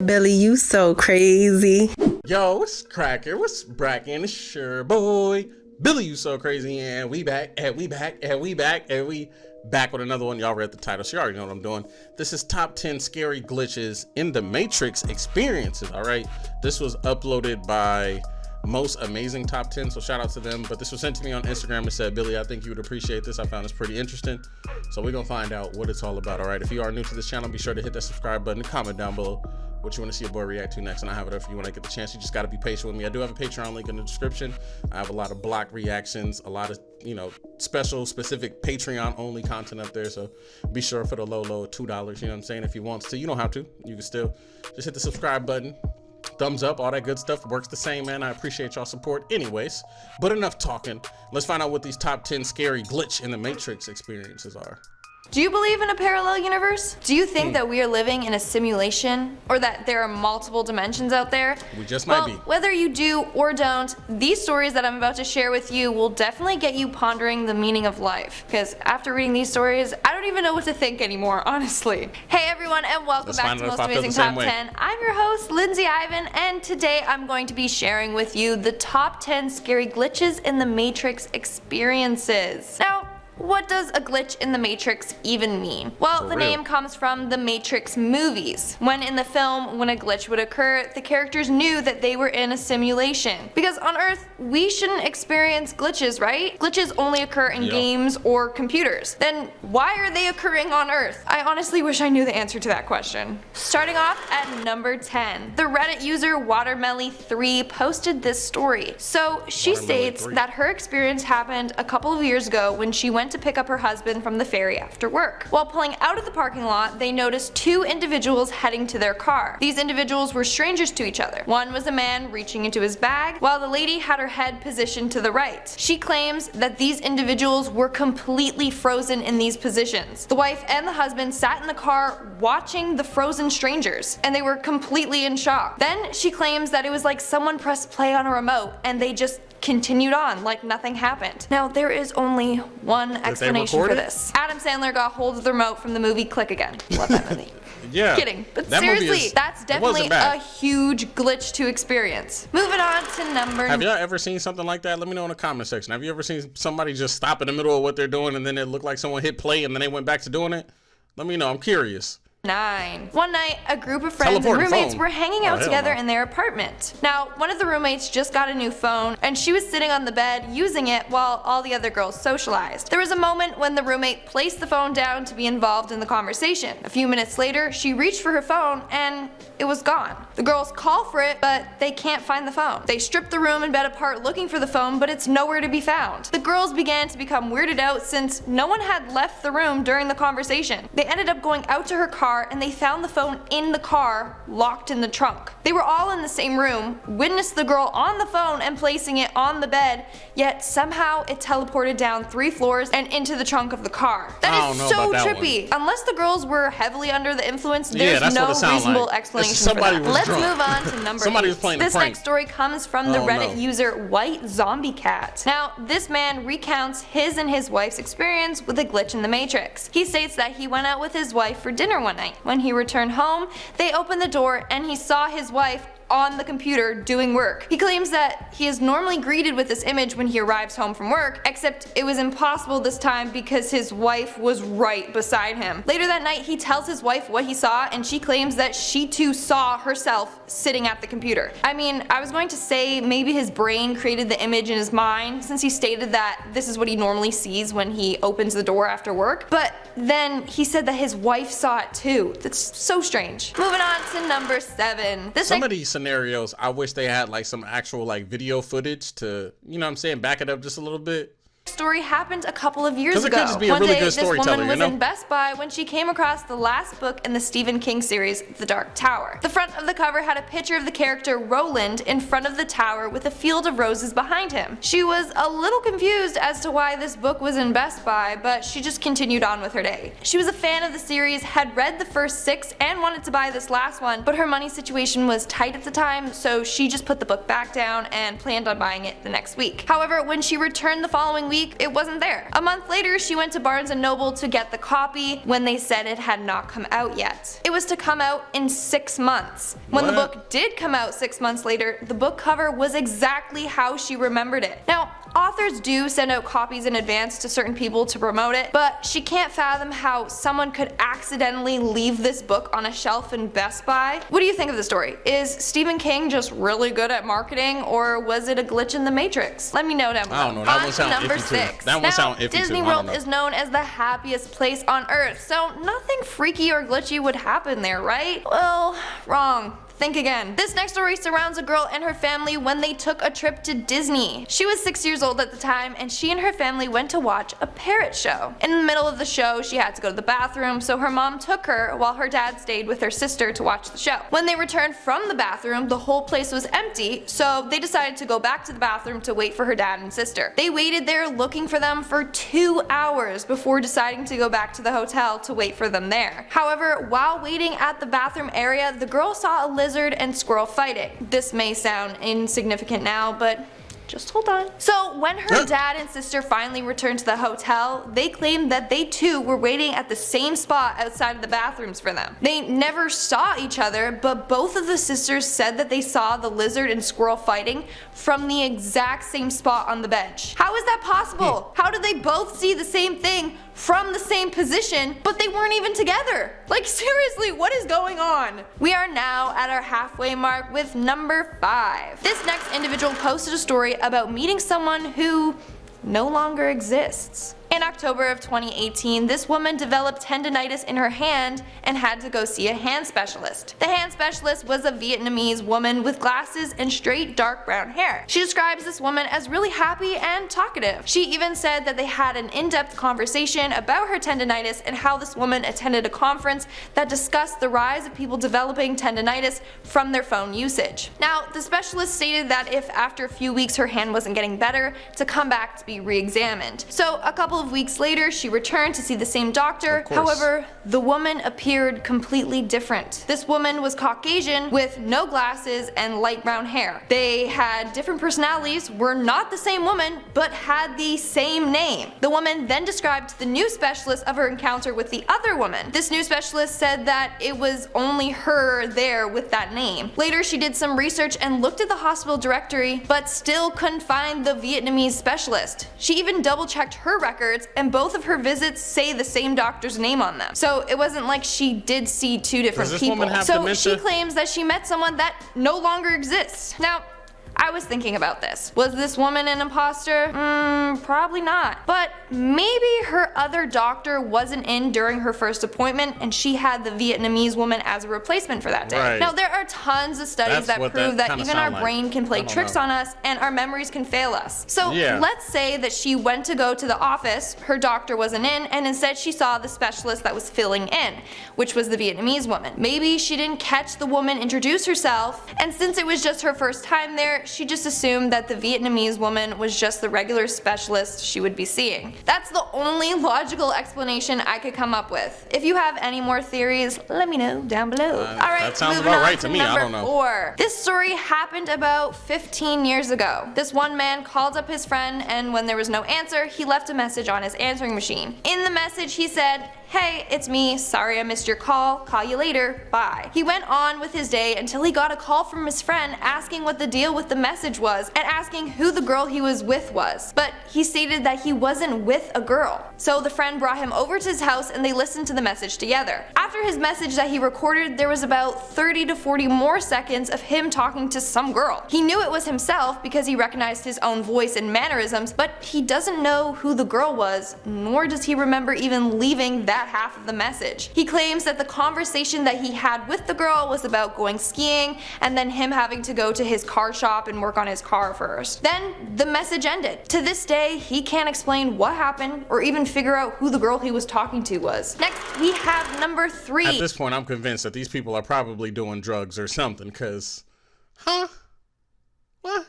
Billy, you so crazy. Yo, what's cracking? What's brackin'? It's your boy, Billy, you so crazy, and we back, and we back, and we back, and we back with another one. Y'all read the title, so you already know what I'm doing. This is top 10 scary glitches in the Matrix experiences, all right? This was uploaded by Most Amazing Top 10, so shout out to them. But this was sent to me on Instagram and said, Billy, I think you would appreciate this. I found this pretty interesting. So we're gonna find out what it's all about, all right? If you are new to this channel, be sure to hit that subscribe button and comment down below what you want to see a boy react to next, and I have it up for you when I get the chance. You just got to be patient with me. I do have a Patreon link in the description. I have a lot of block reactions, a lot of, special, specific Patreon only content up there. So be sure for the low $2, you know what I'm saying? If you want to, you don't have to. You can still just hit the subscribe button. Thumbs up, all that good stuff works the same, man. I appreciate y'all support anyways. But enough talking. Let's find out what these top 10 scary glitch in the Matrix experiences are. Do you believe in a parallel universe? Do you think that we are living in a simulation, or that there are multiple dimensions out there? We just might be. Whether you do or don't, these stories that I'm about to share with you will definitely get you pondering the meaning of life. Because after reading these stories, I don't even know what to think anymore, honestly. Hey everyone, and welcome back to Most Amazing Top 10. I'm your host, Lindsay Ivan, and today I'm going to be sharing with you the top 10 scary glitches in the Matrix experiences. Now, what does a glitch in the Matrix even mean? Well, the name comes from the Matrix movies. When in the film, when a glitch would occur, the characters knew that they were in a simulation. Because on Earth, we shouldn't experience glitches, right? Glitches only occur in games or computers. Then why are they occurring on Earth? I honestly wish I knew the answer to that question. Starting off at number 10. The Reddit user Watermelly3 posted this story. So she states that her experience happened a couple of years ago when she went to pick up her husband from the ferry after work. While pulling out of the parking lot, they noticed two individuals heading to their car. These individuals were strangers to each other. One was a man reaching into his bag, while the lady had her head positioned to the right. She claims that these individuals were completely frozen in these positions. The wife and the husband sat in the car watching the frozen strangers, and they were completely in shock. Then she claims that it was like someone pressed play on a remote and they just continued on like nothing happened. Now, there is only one explanation for this. Adam Sandler got hold of the remote from the movie Click Again. Love that movie. Yeah. Kidding. But seriously, that's definitely a huge glitch to experience. Moving on to number... Have y'all ever seen something like that? Let me know in the comment section. Have you ever seen somebody just stop in the middle of what they're doing and then it looked like someone hit play and then they went back to doing it? Let me know. I'm curious. 9. One night, a group of friends and roommates were hanging out together in their apartment. Now, one of the roommates just got a new phone, and she was sitting on the bed using it while all the other girls socialized. There was a moment when the roommate placed the phone down to be involved in the conversation. A few minutes later, she reached for her phone, and it was gone. The girls call for it, but they can't find the phone. They strip the room and bed apart looking for the phone, but it's nowhere to be found. The girls began to become weirded out since no one had left the room during the conversation. They ended up going out to her car and they found the phone in the car, locked in the trunk. They were all in the same room, witnessed the girl on the phone and placing it on the bed, yet somehow it teleported down 3 floors and into the trunk of the car. That is so trippy. Unless the girls were heavily under the influence, there's no reasonable explanation for that. Let's move on to number 8. This next story comes from the Reddit user White Zombie Cat. Now, this man recounts his and his wife's experience with a glitch in the Matrix. He states that he went out with his wife for dinner one night. When he returned home, they opened the door and he saw his wife on the computer doing work. He claims that he is normally greeted with this image when he arrives home from work, except it was impossible this time because his wife was right beside him. Later that night, he tells his wife what he saw and she claims that she too saw herself sitting at the computer. I mean, I was going to say maybe his brain created the image in his mind since he stated that this is what he normally sees when he opens the door after work, but then he said that his wife saw it too. That's so strange. Moving on to number 7. Some of these scenarios, I wish they had like some actual like video footage to, you know what I'm saying, back it up just a little bit. Story happened a couple of years ago. It could just be a really good storyteller, this woman was in Best Buy when she came across the last book in the Stephen King series, The Dark Tower. The front of the cover had a picture of the character Roland in front of the tower with a field of roses behind him. She was a little confused as to why this book was in Best Buy, but she just continued on with her day. She was a fan of the series, had read the first 6 and wanted to buy this last one, but her money situation was tight at the time, so she just put the book back down and planned on buying it the next week. However, when she returned the following week, week, it wasn't there. A month later, she went to Barnes & Noble to get the copy when they said it had not come out yet. It was to come out in 6 months. When the book did come out 6 months later, the book cover was exactly how she remembered it. Now, authors do send out copies in advance to certain people to promote it, but she can't fathom how someone could accidentally leave this book on a shelf in Best Buy. What do you think of the story? Is Stephen King just really good at marketing, or was it a glitch in the Matrix? Let me know down below. I don't know. That one sounds number iffy 6. too. That one sounds iffy Disney too. World is known as the happiest place on earth, so nothing freaky or glitchy would happen there, right? Well, wrong. Think again. This next story surrounds a girl and her family when they took a trip to Disney. She was 6 years old at the time, and she and her family went to watch a parrot show. In the middle of the show, she had to go to the bathroom, so her mom took her while her dad stayed with her sister to watch the show. When they returned from the bathroom, the whole place was empty, so they decided to go back to the bathroom to wait for her dad and sister. They waited there looking for them for 2 hours before deciding to go back to the hotel to wait for them there. However, while waiting at the bathroom area, the girl saw a lizard and squirrel fighting. This may sound insignificant now, but just hold on. So when her dad and sister finally returned to the hotel, they claimed that they too were waiting at the same spot outside of the bathrooms for them. They never saw each other, but both of the sisters said that they saw the lizard and squirrel fighting from the exact same spot on the bench. How is that possible? How did they both see the same thing from the same position, but they weren't even together? Like, seriously, what is going on? We are now at our halfway mark with number 5. This next individual posted a story about meeting someone who no longer exists. In October of 2018, this woman developed tendinitis in her hand and had to go see a hand specialist. The hand specialist was a Vietnamese woman with glasses and straight dark brown hair. She describes this woman as really happy and talkative. She even said that they had an in-depth conversation about her tendinitis and how this woman attended a conference that discussed the rise of people developing tendinitis from their phone usage. Now, the specialist stated that if after a few weeks her hand wasn't getting better, to come back to be re-examined. So a couple of weeks later, she returned to see the same doctor. However, the woman appeared completely different. This woman was Caucasian with no glasses and light brown hair. They had different personalities, were not the same woman, but had the same name. The woman then described to the new specialist of her encounter with the other woman. This new specialist said that it was only her there with that name. Later, she did some research and looked at the hospital directory, but still couldn't find the Vietnamese specialist. She even double-checked her records, and both of her visits say the same doctor's name on them. So it wasn't like she did see 2 different people. So she claims that she met someone that no longer exists. Now, I was thinking about this. Was this woman an imposter? Probably not. But maybe her other doctor wasn't in during her first appointment and she had the Vietnamese woman as a replacement for that day. Right. Now, there are tons of studies that prove that even our brain can play tricks on us and our memories can fail us. So let's say that she went to go to the office, her doctor wasn't in, and instead she saw the specialist that was filling in, which was the Vietnamese woman. Maybe she didn't catch the woman introduce herself, and since it was just her first time there, she just assumed that the Vietnamese woman was just the regular specialist she would be seeing. That's the only logical explanation I could come up with. If you have any more theories, let me know down below. Alright, that sounds about right to me. I don't know. 4. This story happened about 15 years ago. This one man called up his friend, and when there was no answer, he left a message on his answering machine. In the message he said, "Hey, it's me. Sorry I missed your call. Call you later. Bye." He went on with his day until he got a call from his friend asking what the deal with the message was and asking who the girl he was with was. But he stated that he wasn't with a girl. So the friend brought him over to his house and they listened to the message together. After his message that he recorded, there was about 30 to 40 more seconds of him talking to some girl. He knew it was himself because he recognized his own voice and mannerisms, but he doesn't know who the girl was, nor does he remember even leaving that half of the message. He claims that the conversation that he had with the girl was about going skiing and then him having to go to his car shop and work on his car first. Then the message ended. To this day, he can't explain what happened or even figure out who the girl he was talking to was. Next, we have number 3. At this point, I'm convinced that these people are probably doing drugs or something, cause, what?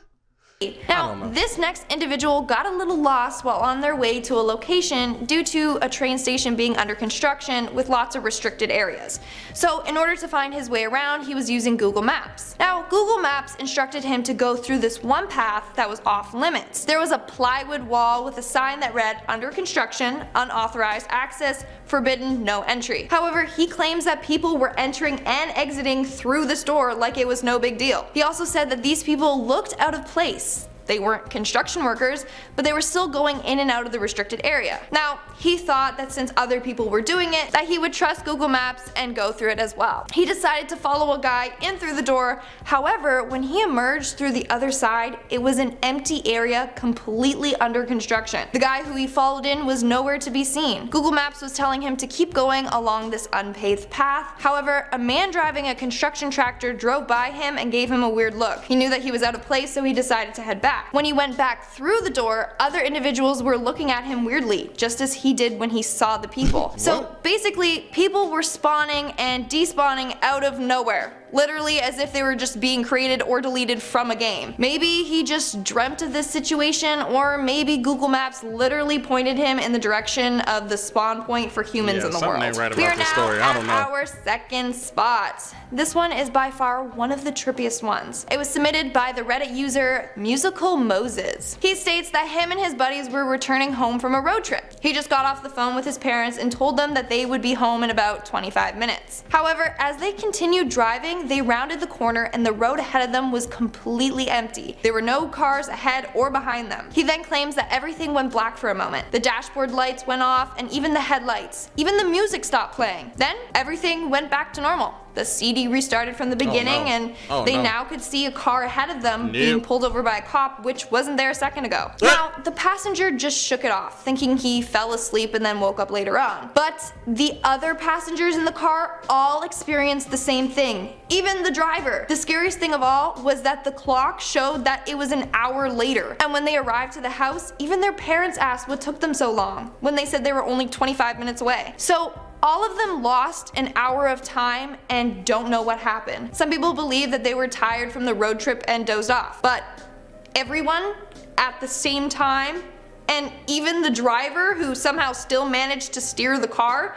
Now, this next individual got a little lost while on their way to a location due to a train station being under construction with lots of restricted areas. So in order to find his way around, he was using Google Maps. Now, Google Maps instructed him to go through this one path that was off limits. There was a plywood wall with a sign that read, "Under construction, unauthorized access, forbidden, no entry." However, he claims that people were entering and exiting through this door like it was no big deal. He also said that these people looked out of place. They weren't construction workers, but they were still going in and out of the restricted area. Now, he thought that since other people were doing it, that he would trust Google Maps and go through it as well. He decided to follow a guy in through the door. However, when he emerged through the other side, it was an empty area completely under construction. The guy who he followed in was nowhere to be seen. Google Maps was telling him to keep going along this unpaved path. However, a man driving a construction tractor drove by him and gave him a weird look. He knew that he was out of place, so he decided to head back. When he went back through the door, other individuals were looking at him weirdly, just as he did when he saw the people. So basically, people were spawning and despawning out of nowhere. Literally as if they were just being created or deleted from a game. Maybe he just dreamt of this situation, or maybe Google Maps literally pointed him in the direction of the spawn point for humans in the world. Ain't right We about are this now story. I don't know. at our second spot. This one is by far one of the trippiest ones. It was submitted by the Reddit user Musical Moses. He states that him and his buddies were returning home from a road trip. He just got off the phone with his parents and told them that they would be home in about 25 minutes. However, as they continued driving, they rounded the corner and the road ahead of them was completely empty. There were no cars ahead or behind them. He then claims that everything went black for a moment. The dashboard lights went off and even the headlights. Even the music stopped playing. Then everything went back to normal. The CD restarted from the beginning and they now could see a car ahead of them being pulled over by a cop, which wasn't there a second ago. Now, the passenger just shook it off, thinking he fell asleep and then woke up later on. But the other passengers in the car all experienced the same thing, even the driver. The scariest thing of all was that the clock showed that it was an hour later, and when they arrived to the house, even their parents asked what took them so long, when they said they were only 25 minutes away. So all of them lost an hour of time and don't know what happened. Some people believe that they were tired from the road trip and dozed off, but everyone at the same time, and even the driver who somehow still managed to steer the car,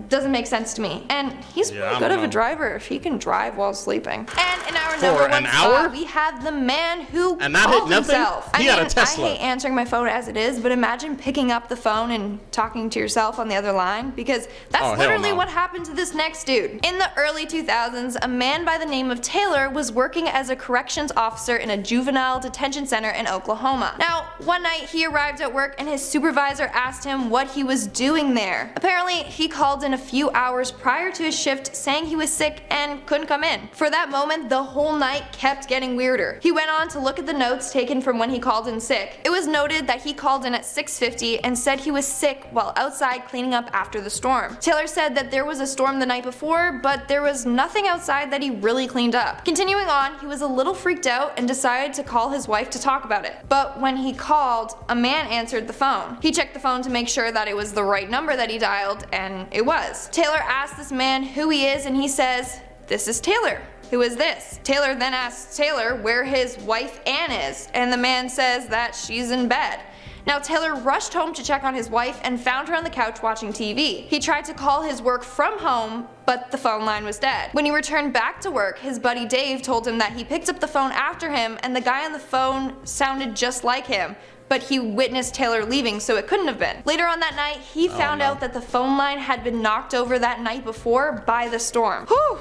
doesn't make sense to me. And he's pretty good of a driver if he can drive while sleeping. And in our number one spot, we have the man who called himself. He had a Tesla. I hate answering my phone as it is, but imagine picking up the phone and talking to yourself on the other line, because that's literally what happened to this next dude. In the early 2000s, a man by the name of Taylor was working as a corrections officer in a juvenile detention center in Oklahoma. Now, one night he arrived at work and his supervisor asked him what he was doing there. Apparently, he called in a few hours prior to his shift saying he was sick and couldn't come in. For that moment, the whole night kept getting weirder. He went on to look at the notes taken from when he called in sick. It was noted that he called in at 6:50 and said he was sick while outside cleaning up after the storm. Taylor said that there was a storm the night before, but there was nothing outside that he really cleaned up. Continuing on, he was a little freaked out and decided to call his wife to talk about it. But when he called, a man answered the phone. He checked the phone to make sure that it was the right number that he dialed, and it was. Taylor asked this man who he is, and he says, "This is Taylor. Who is this?" Taylor then asks Taylor where his wife Ann is, and the man says that she's in bed. Now, Taylor rushed home to check on his wife and found her on the couch watching TV. He tried to call his work from home, but the phone line was dead. When he returned back to work, his buddy Dave told him that he picked up the phone after him and the guy on the phone sounded just like him, but he witnessed Taylor leaving, so it couldn't have been. Later on that night, he found out that the phone line had been knocked over that night before by the storm. Whew.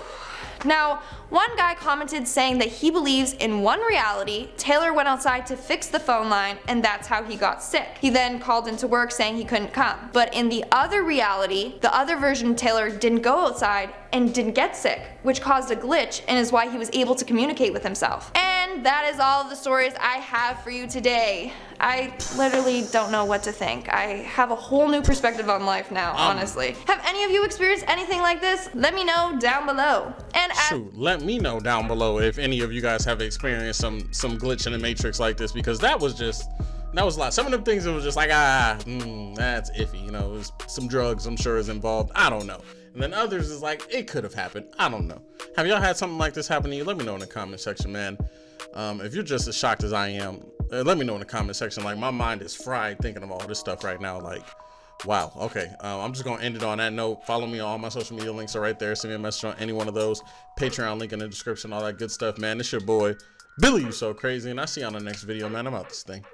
Now, one guy commented saying that he believes in one reality, Taylor went outside to fix the phone line and that's how he got sick. He then called into work saying he couldn't come. But in the other reality, the other version of Taylor didn't go outside and didn't get sick, which caused a glitch and is why he was able to communicate with himself. And that is all of the stories I have for you today. I literally don't know what to think. I have a whole new perspective on life now, honestly. Have any of you experienced anything like this? Let me know down below. And let me know down below if any of you guys have experienced some glitch in the Matrix like this, because that was a lot. Some of them things, it was just like, that's iffy, you know, it was some drugs I'm sure is involved, I don't know. And then others is like, it could have happened, I don't know. Have y'all had something like this happen to you? Let me know in the comment section, man. If you're just as shocked as I am, Let me know in the comment section. Like, my mind is fried thinking of all this stuff right now. Like, wow. Okay. I'm just going to end it on that note. Follow me on all my social media links are right there. Send me a message on any one of those. Patreon link in the description, all that good stuff, man. It's your boy, Billy You So Crazy, and I'll see you on the next video, man. I'm out this thing.